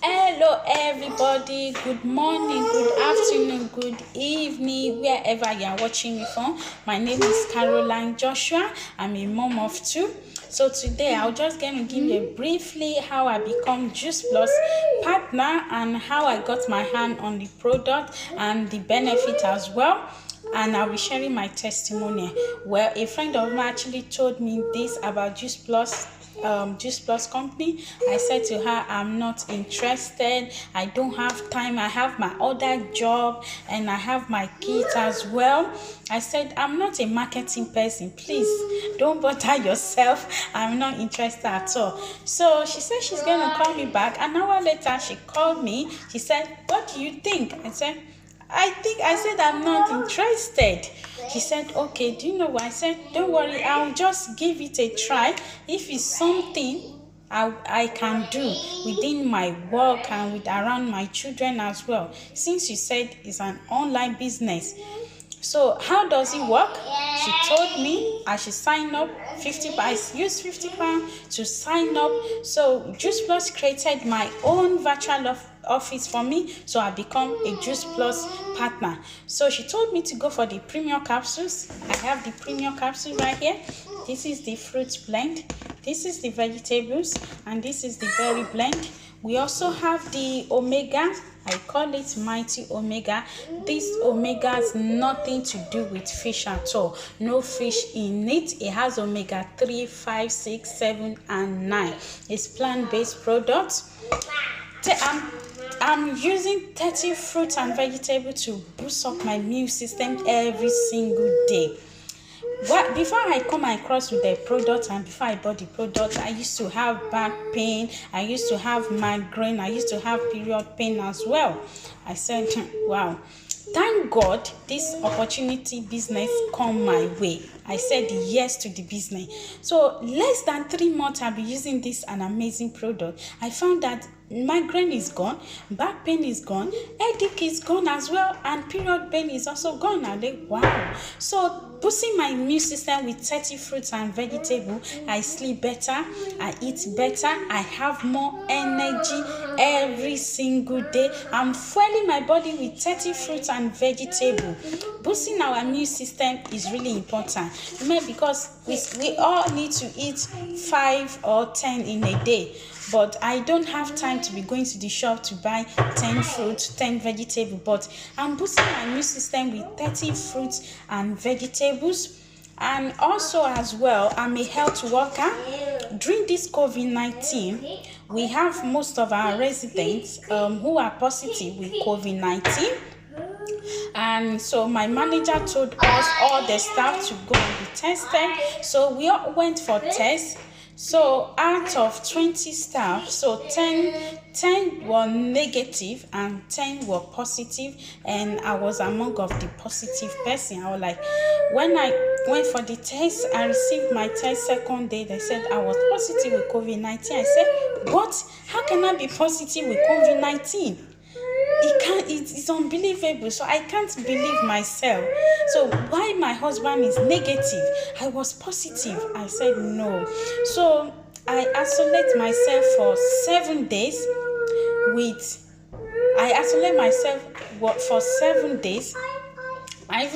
Hello, everybody. Good morning, good afternoon, good evening, wherever you are watching me from. My name is Caroline Joshua. I'm a mom of two. So today I'll just going to give you briefly how I become Juice Plus partner and how I got my hand on the product and the benefit as well. And I'll be sharing my testimony. Well, a friend of mine actually told me this about Juice Plus company. I said to her, I'm not interested. I don't have time. I have my other job and I have my kids as well. I said, I'm not a marketing person. Please don't bother yourself. I'm not interested at all. So she said she's going to call me back. An hour later, she called me. She said, what do you think? I said I'm not interested. She said, okay, do you know what? I said, don't worry, I'll just give it a try. If it's something I can do within my work and with around my children as well. Since you said it's an online business. So how does it work? She told me I should sign up 50 I used 50 pounds to sign up. So Juice Plus created my own virtual office for me, so I become a Juice Plus partner. So she told me to go for the premium capsules. I have the premium capsule right here. This is the fruit blend, this is the vegetables, and this is the berry blend. We also have the omega. I call it Mighty Omega. This omega has nothing to do with fish at all. No fish in it. It has omega 3, 5, 6, 7, and 9. It's plant-based product. I'm using 30 fruits and vegetables to boost up my immune system every single day. Before I come across with the product and before I bought the product, I used to have back pain, I used to have migraine, I used to have period pain as well. I said, wow, thank God this opportunity business come my way. I said yes to the business. So less than 3 months I'll be using this an amazing product. I found that migraine is gone, back pain is gone, headache is gone as well, and period pain is also gone. And then wow. So boosting my immune system with 30 fruits and vegetables, I sleep better, I eat better, I have more energy every single day. I'm fueling my body with 30 fruits and vegetables. Boosting our immune system is really important. Remember, because we all need to eat 5 or 10 in a day. But I don't have time to be going to the shop to buy 10 fruits, 10 vegetables. But I'm boosting my immune system with 30 fruits and vegetables. And also as well, I'm a health worker. During this COVID-19, we have most of our residents who are positive with COVID-19. And so my manager told us all the staff to go and be tested. So we all went for tests. So out of 20 staff, so 10 were negative and 10 were positive, and I was among of the positive person. I was like, when I went for the test, I received my test second day. They said I was positive with COVID-19. I said, what? How can I be positive with COVID-19? It's unbelievable. So I can't believe myself. So why my husband is negative? I was positive. I said no. So I isolate myself for 7 days for 7 days. I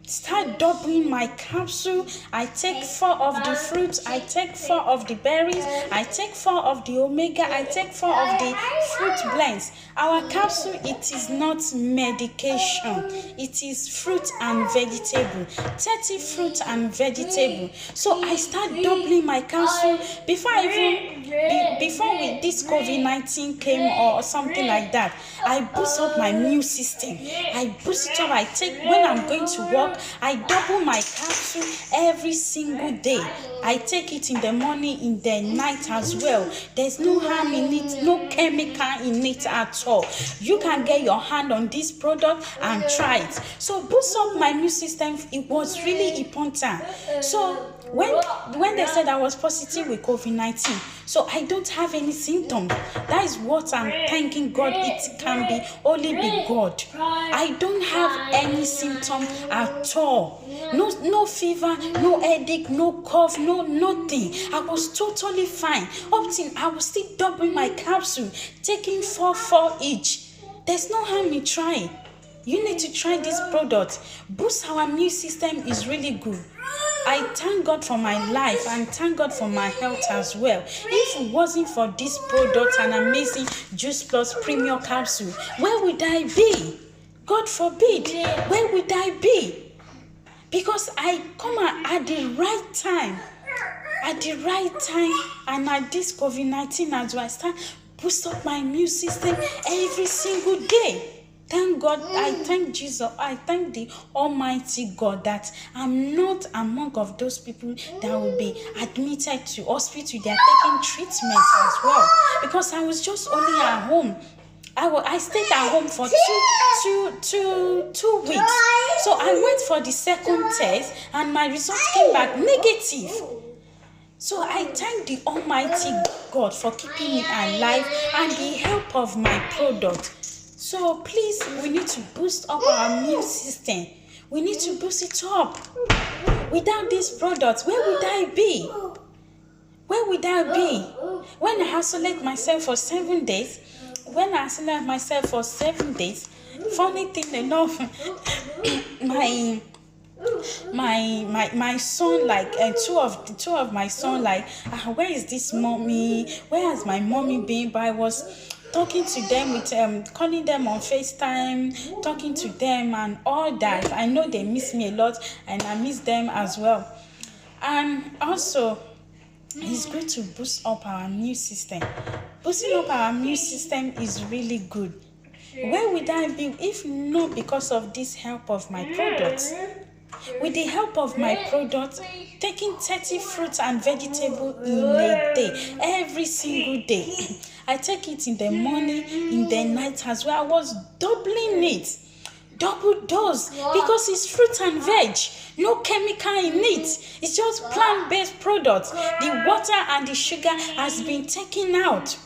start doubling my capsule. I take 4 of the fruits, I take 4 of the berries, I take 4 of the omega, I take 4 of the fruit blends. Our capsule, it is not medication, it is fruit and vegetable. 30 fruit and vegetable. So I start doubling my capsule before this COVID-19 came or something like that. I boost up my immune system. I boost it up. I take, when I'm going to work, I double my capsule every single day. I take it in the morning, in the night as well. There's no harm in it, no chemical in it at all. You can get your hand on this product and try it. So boost up my immune system, it was really important. So when they said I was positive with COVID-19, So I don't have any symptoms. That is what I'm thanking God. It can be only be God. I don't have any symptom at all. No fever, no headache, no cough, no nothing. I was totally fine. Up till I was still doubling my capsule, taking 4 each. There's no harm in trying. You need to try this product. Boost our immune system is really good. I thank God for my life and thank God for my health as well. If it wasn't for this product and amazing Juice Plus Premium Capsule, where would I be? God forbid, where would I be? Because I come at the right time. At the right time, and at this COVID-19 as well, I start boost up my immune system every single day. Thank God, I thank Jesus, I thank the Almighty God that I'm not among of those people that will be admitted to hospital. They are taking treatment as well. Because I was just only at home. I stayed at home for two weeks. So I went for the second test and my result came back negative. So I thank the Almighty God for keeping me alive and the help of my product. So please, we need to boost up our immune system. We need to boost it up. Without this product, where would I be? Where would I be? When I isolate myself for 7 days, funny thing enough, my son, like two of my son, like, where is this mommy? Where has my mommy been? But I was talking to them with calling them on FaceTime, talking to them and all that. I know they miss me a lot and I miss them as well. And also, it's good to boost up our immune system. Boosting up our immune system is really good. Where would I be if not because of this help of my products? With the help of my product, taking 30 fruits and vegetables in a day, every single day. I take it in the morning, in the night as well. I was doubling it, double dose, because it's fruit and veg, no chemical in it. It's just plant-based products. The water and the sugar has been taken out.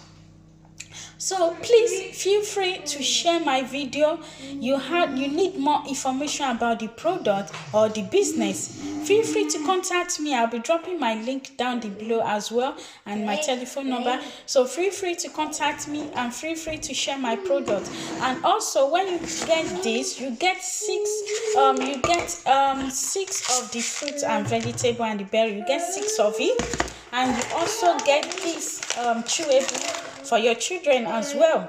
So please feel free to share my video. You need more information about the product or the business. Feel free to contact me. I'll be dropping my link down below as well and my telephone number. So feel free to contact me and feel free to share my product. And also, when you get this, you get six of the fruits and vegetable and the berry. You get 6 of it, and you also get this chewable for your children as well.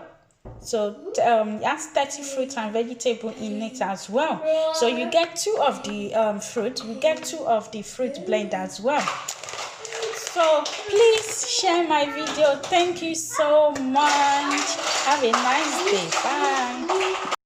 So it has 30 fruits and vegetable in it as well. So you get 2 of the fruit, you get 2 of the fruit blend as well. So please share my video. Thank you so much. Have a nice day. Bye.